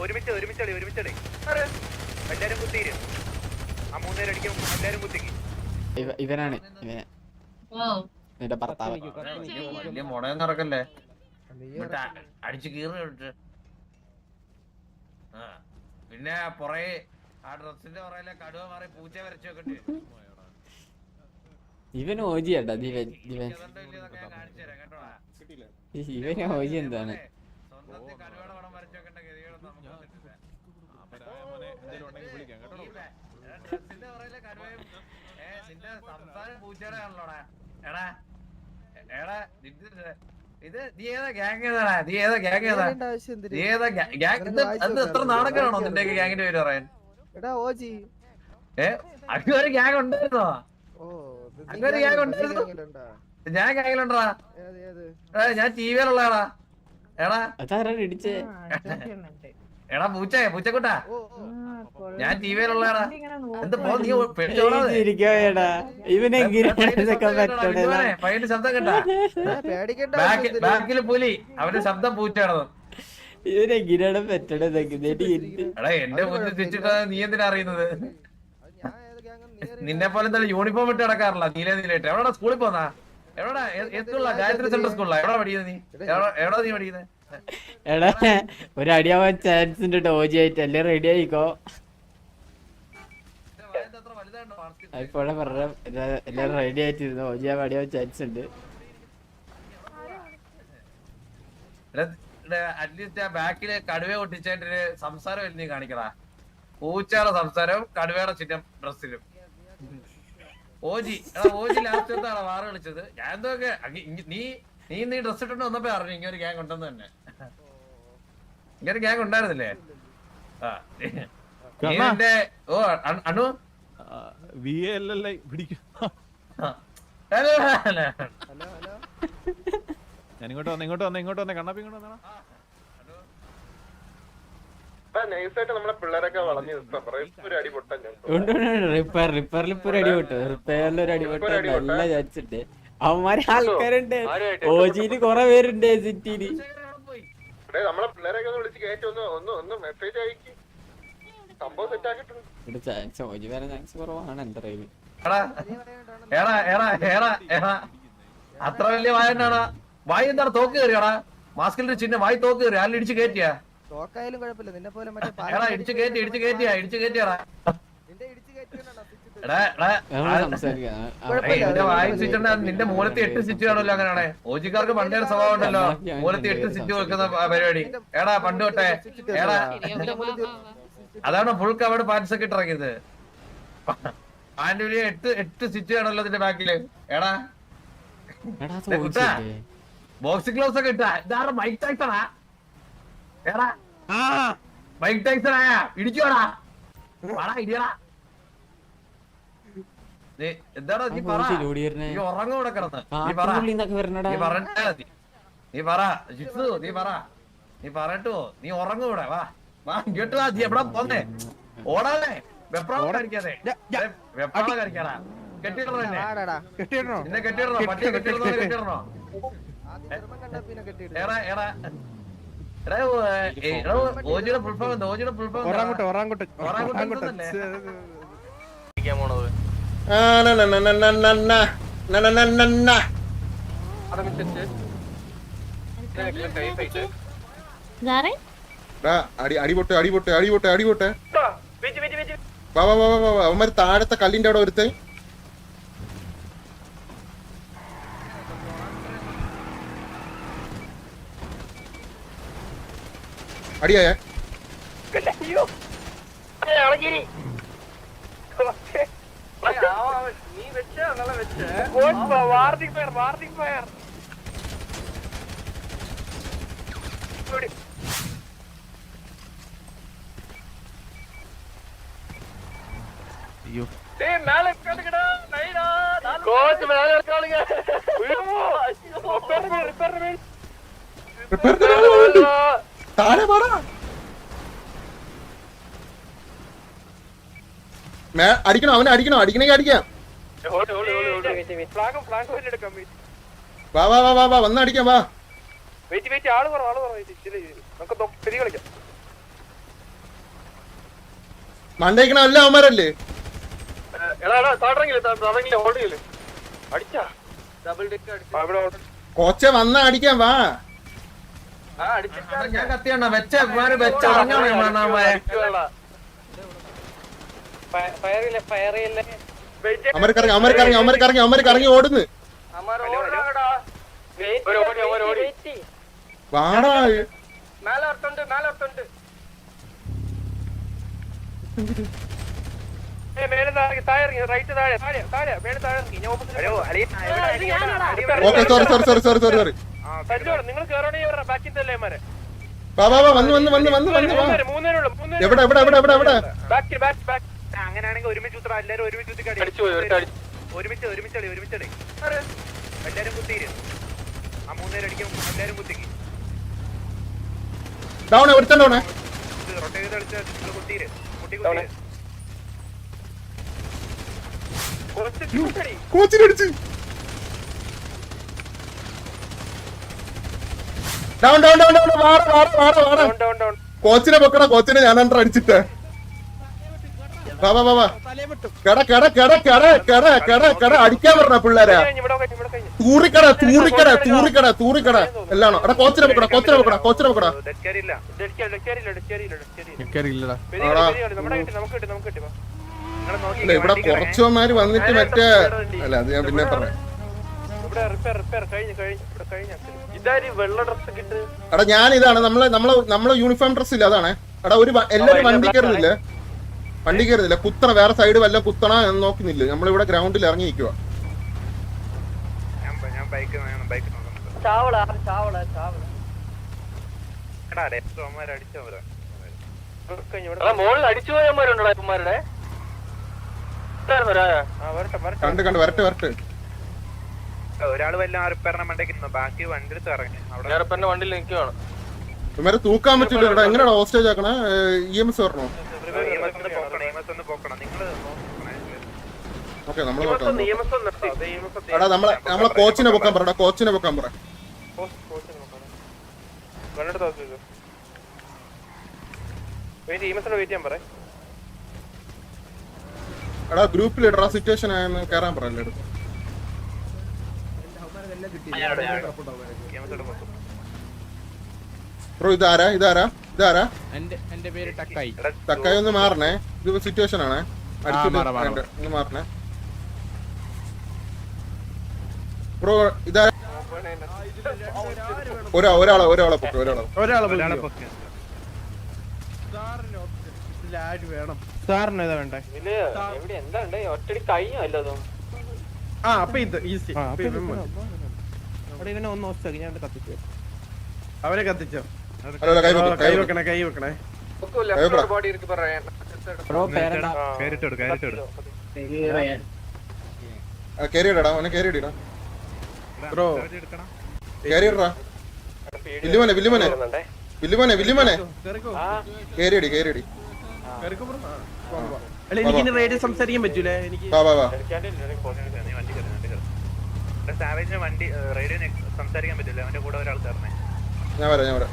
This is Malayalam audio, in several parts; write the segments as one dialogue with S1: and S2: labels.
S1: ഒരുമിച്ചടി എല്ലാരും കുത്തിയിരും. ആ 3 പേര് അടിക്കും, എല്ലാരും കുത്തിക്ക്.
S2: ഇവനാണ് നിന്റെ ഭർത്താവ്.
S3: വലിയ മുടയൊന്നും നടക്കല്ലേ, അടിച്ചു കീറി. പിന്നെ പുറകെ ആ ഡ്രസ്സിന്റെ പുറകിലെ കടുവ മാറി പൂച്ച വരച്ചു വെക്കട്ടെ.
S2: ഇവൻ ഓജി കേട്ടാ. ഇവന് ഓജി എന്താണ്?
S3: സ്വന്തത്തിൽ കടുവയുടെ പടം വരച്ചു വെക്കേണ്ട ഗതികളൊന്നും ഡ്രസ്സിന്റെ പുറകിലെ കടുവയും നിന്റെ സംസാരം പൂച്ചയുടെ ആണല്ലോടാ. എടാ എടാ ഇത് നീ ഏതാ ഗ്യാങ് ഏതാടാ? നീ ഏതാ ഗ്യാങ് ഏതാ? നീ ഏതാ ഗ്യാങ്? എത്ര നാടകമാണോ നിന്റെ ഗ്യാങ്ങിന്റെ പേര് പറയാൻ? അങ്ങനെ ഒരു ഗ്യാങ് ഉണ്ടായിരുന്നോ? അങ്ങനെ ഗ്യാങ് ഉണ്ടായിരുന്നു. ഞാൻ ഗ്യാങ്ങിലുണ്ടാ. ഞാൻ ടിവിയിലുള്ളതാടാ. എടാ
S2: ഇടിച്ചേ
S3: എടാ പൂച്ചക്കുട്ടാ, ഞാൻ ടിവിയിലുള്ളതാടാ. എന്ത് പോ നീ പേടിച്ചോടാ. പയ്യന്റെ ശബ്ദം കേട്ടാ? ബാക്കില് പുലി, അവന്റെ ശബ്ദം പൂച്ചയാണത്.
S2: ഇവനെങ്ങനെയാണ് പറ്റണതൊക്കെ?
S3: എടാ എന്റെ മുന്നിൽ തിരിച്ചിട്ടാ നീ എന്തിനാ അറിയുന്നത്? നിന്നെ പോലെ എന്തായാലും യൂണിഫോം ഇട്ട് നടക്കാറില്ല. നീലായിട്ട് എവിടെടാ സ്കൂളിൽ പോന്നാ? എവിടാ എത്തുള്ള ഗായത്രി സെൻട്രൽ സ്കൂളിലാ? എവിടെ പഠിക്കുന്നത് നീ? എവിടാ നീ പഠിക്കുന്നത്?
S2: എടാ ഒരു അടിയാവാൻ ചാൻസ് ഉണ്ട് ഓജി ആയിട്ട്. അല്ലേ റെഡി ആയിക്കോ. ഇപ്പോഴെ പറഞ്ഞ എല്ലാരും റെഡി ആയിട്ടിരുന്നു. ഓജിയാ അടിയാവാൻ ചാൻസ് ഉണ്ട്.
S3: അറ്റ്ലീസ്റ്റ് ആ ബാക്കില് കടുവ ഒട്ടിച്ചതിന്റെ സംസാരം നീ കാണിക്കടാ. പൂച്ചയുടെ സംസാരവും കടുവയുടെ ചിഹ്നം ഡ്രസ്സിലും. ഓജി ലാസ്റ്റ് എന്താണ് വാറ് കളിച്ചത്? ഞാൻ എന്തൊക്കെ നീ ഡ്രസ് ഇട്ടുണ്ട് വന്നപ്പോ അറിഞ്ഞു ഇങ്ങനെ ഒരു ഗ്യാങ് ഉണ്ടെന്ന് തന്നെ. ഇങ്ങനെ ഒരു ഗ്യാങ് ഉണ്ടായിരുന്നില്ലേ? നീന്റെ അണു
S4: ഇങ്ങോട്ട് വന്നേ കണ്ണാപ്പി ഇങ്ങോട്ട് വന്നോ.
S2: നല്ല ചാൻസുണ്ട്. അവന്മാര് ആൾക്കാരുണ്ട്. ഓജിയില് കൊറേ പേരുണ്ട് സിറ്റിയില്. ചാൻസ് ഓജി വരാൻ ചാൻസ് കുറവാണ് എന്റെ റെയില്.
S3: അത്ര വലിയ വായനാടാ. വായി എന്താണ് തോക്ക് കയറിയാടാ? മാസ്കിന്റെ ചിഹ്നം വായി തോക്ക് കയറി. ആരും ഇടിച്ചു കയറ്റിയാ?
S5: തോക്കായാലും കുഴപ്പമില്ല. നിന്നെ പോലെ
S3: ഇടിച്ചു കയറ്റിയാടാ. നിന്റെ മൂലത്തി 8 സിറ്റ് കാണല്ലോ. അങ്ങനെയാണേ ഓജിക്കാർക്ക് പണ്ടേ സ്വഭാവം ഉണ്ടല്ലോ, മൂലത്തി 8 സിറ്റ് വെക്കുന്ന പരിപാടി. എടാ പണ്ട് തൊട്ടേ എടാ അതാണ് ഫുൾ കവേർഡ് പാൻസ് ഒക്കെ ഇട്ടിറങ്ങിയത്. പാൻറ് വലിയ 8 സിറ്റ് കാണല്ലോ ഇതിന്റെ ബാക്കില്. എടാ ബോക്സിംഗ് ഗ്ലൗസ് ഒക്കെ ഇട്ടാ. ഇതാരുടെ മൈക്ക് ടൈസണാ? എടാ മൈക്ക് ടൈസണാ? ഇടിക്കോടാ ഇടിയടാ. എന്താടാ നീ പറ? നീ ഉറങ്ങും ഇവിടെ കിടന്ന്. നീ പറയട്ടോ. നീ ഉറങ്ങും ഇവിടെ. വാ ഇങ്ങോട്ട് വാ. നീ എവിടെ പോന്നേ? ഓടാതെ വെപ്രാളം കളിക്കാതെ. വെപ്രാളം കളിക്കാടാ. കെട്ടിടണോ നിന്നെ? കെട്ടിടണോ? പട്ടിയെ കെട്ടിടണോ? ഓജിയുടെ ഫുൾ ഫോം എന്താ? ഓജിയുടെ ഫുൾ ഫോം
S6: അടിപൊട്ടെ. അവന്മാര് താഴത്തെ കല്ലിന്റെ അവിടെ ഒരുത്തേ. അടിയായ
S4: അയ്യോ
S6: താഴെ പറ. അടിക്കണോ? അവനെ അടിക്കണോ? അടിക്കണമെങ്കിൽ അടിക്കാം. വാ വന്ന് അടിക്കാം. വാ മണ്ടയിക്കണ അല്ല അവന്മാരല്ലേ? കോച്ചെ വന്നാ അടിക്കാൻ വാ.
S3: ഞാൻ കത്തിയണ്ണ വെച്ച വെച്ച ഇറങ്ങണേ.
S6: അമരക്കറങ്ങി ഓടുന്നു. വാടാ ഓക്കെ സോറി. വാ വന്ന് എവിടെ
S1: അങ്ങനെയാണെങ്കിൽ ഒരുമിച്ച് ഉത്തരം എല്ലാരും ഒരുമിച്ച് ഒരുമിച്ചളി എല്ലാരും കുത്തിയിരും. ആ 3 പേര് അടിക്കും. എല്ലാരും കുത്തിക്ക്
S6: ഡൗൺ എടുത്തോണ്ടോണേ.
S1: റൊട്ടേറ്റ് ചെയ്ത് കളിച്ച് കുത്തിയിര്
S6: കോച്ചിനടിച്ച് കോച്ചിനെ പൊക്കടാ. കോച്ചിനെ ഞാൻ അണ്ടർ അടിച്ചിട്ട് വാ കട അടിക്കാൻ പറഞ്ഞ പിള്ളേരാ. തൂറിക്കട എല്ലാം. എടാ കോച്ചിനെ പൊക്കടാ. ഇവിടെ കുറച്ചവന്മാര് വന്നിട്ട് മറ്റേ അല്ല അത് ഞാൻ പിന്നെ പറയാം. എടാ ഞാൻ ഇതാണ് നമ്മളെ യൂണിഫോം ഡ്രസ് ഇല്ല അതാണ്. എടാ എല്ലാരും വണ്ടി കയറുന്നില്ല. കുത്തണ വേറെ സൈഡ് വല്ല കുത്തണ എന്ന് നോക്കുന്നില്ല. നമ്മളിവിടെ ഗ്രൗണ്ടിൽ ഇറങ്ങി നിൽക്കുക. കണ്ട് വരട്ടെ.
S1: ഒരാള് വല്ല റിപ്പയറിനെ മണ്ടയ്ക്ക് ബാക്കി വണ്ടി എടുത്ത് ഇറങ്ങി അവിടെ വണ്ടിയിൽ നിൽക്കുവാണ്.
S6: ഇവരെ തൂക്കാൻ പറ്റില്ല. എങ്ങനെയാണോ ഹോസ്റ്റേജ് ആക്കണേ? EMS വരണോ? ഓക്കെ നമ്മള് നോക്കാം. എടാ നമ്മളെ കോച്ചിനെ പൊക്കാൻ പറ. എടാ ഗ്രൂപ്പിൽ ഇടറാ. സിറ്റുവേഷൻ ആയെന്ന് കേറാൻ പറ. എല്ലായിടത്തും ബ്രോ ഇതാരാ?
S2: എന്റെ പേര് ടക്കായി.
S6: തക്കായി ഒന്ന് മാറണേ. ഇത് സിറ്റുവേഷൻ ആണ്. ഒന്ന് മാറണേ ബ്രോ. ഇതാരാ? ഒരാളെ പൊക്കെ.
S5: സാറിന് ഏതാ വേണ്ടേ? ഇവനെ ഒന്ന് ഓസ്റ്റാക്കി ഞാൻ കത്തിച്ചു. അവരെ കത്തിച്ചോ? കൈ വെക്കണേ.
S6: കേറിയിടാ അവനെ. കേറിയിടാ ബ്രോ. കേറിയിടാ. വില്ലുമോനെ കേറിയടി.
S5: എനിക്ക് റേഡിയോ സംസാരിക്കാൻ പറ്റൂലേ? എനിക്ക്
S1: സാവേജിന് വണ്ടി റേഡിയോ സംസാരിക്കാൻ പറ്റില്ല. അവന്റെ കൂടെ ഒരാൾ കയറണേ.
S6: ഞാൻ വരാം.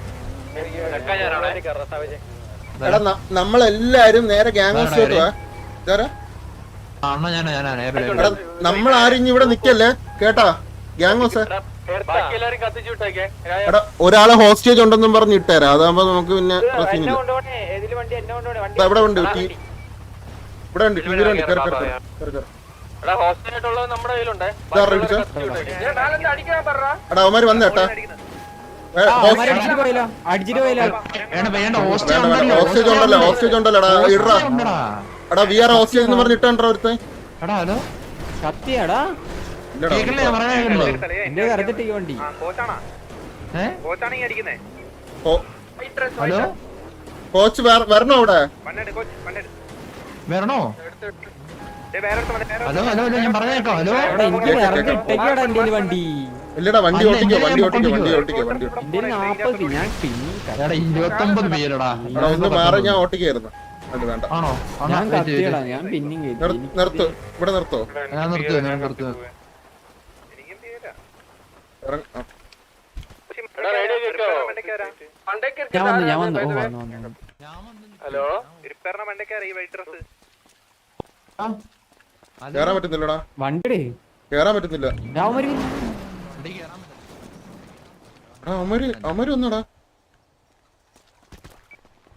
S6: എടാ നമ്മളെല്ലാരും നേരെ ഗ്യാങ് ഹൗസിലോട്ട് വാ. നമ്മളാരും ഇവിടെ നിക്കല്ലേ കേട്ടാ? ഗ്യാങ് ഹൗസ് എടാ ഒരാളെ ഹോസ്റ്റേജ് ഉണ്ടെന്നും പറഞ്ഞ് ഇട്ടേരാ. അതാകുമ്പോ നമുക്ക് പിന്നെ ഇവിടെ ഉണ്ട്. ടിവിയിലുണ്ട്. എടാ അവന്മാര് വന്നേട്ടാ. ഹോസ്റ്റേജ് ഉണ്ടല്ലോ. ഇടറാ. എടാ വി ആർ ഹോസ്റ്റേജ് എന്ന് പറഞ്ഞ് ഇട്ടോ ഒരുത്തൻ. കോച്ച് വരണോ അവിടെ?
S4: വരണോ?
S6: ഇല്ലടാ വണ്ടി ഓട്ടിക്കോ.
S4: 29 പേരടാ.
S6: ഒന്ന് മാറി. ഞാൻ ഓട്ടിക്കായിരുന്നു. അത് വേണ്ട. നിർത്തോ. ഇവിടെ നിർത്തോ.
S2: ഞാൻ വന്നു.
S1: ഹലോ ഇരിപ്പറ മണ്ടക്കാർ ഈ വൈറ്റ് ഡ്രസ്
S6: കേറാൻ പറ്റുന്നില്ലടാ,
S2: വണ്ടി
S6: കേറാൻ പറ്റുന്നില്ല. അമര് ഒന്നടാ,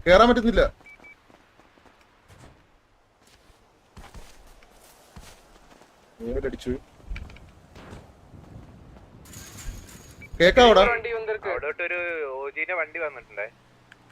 S6: കേറാൻ പറ്റുന്നില്ല. അടിച്ചു കേക്കാവോടാ?
S1: അവിടോട്ടൊരു ഓജീന്റെ വണ്ടി വന്നിട്ടുണ്ടേ.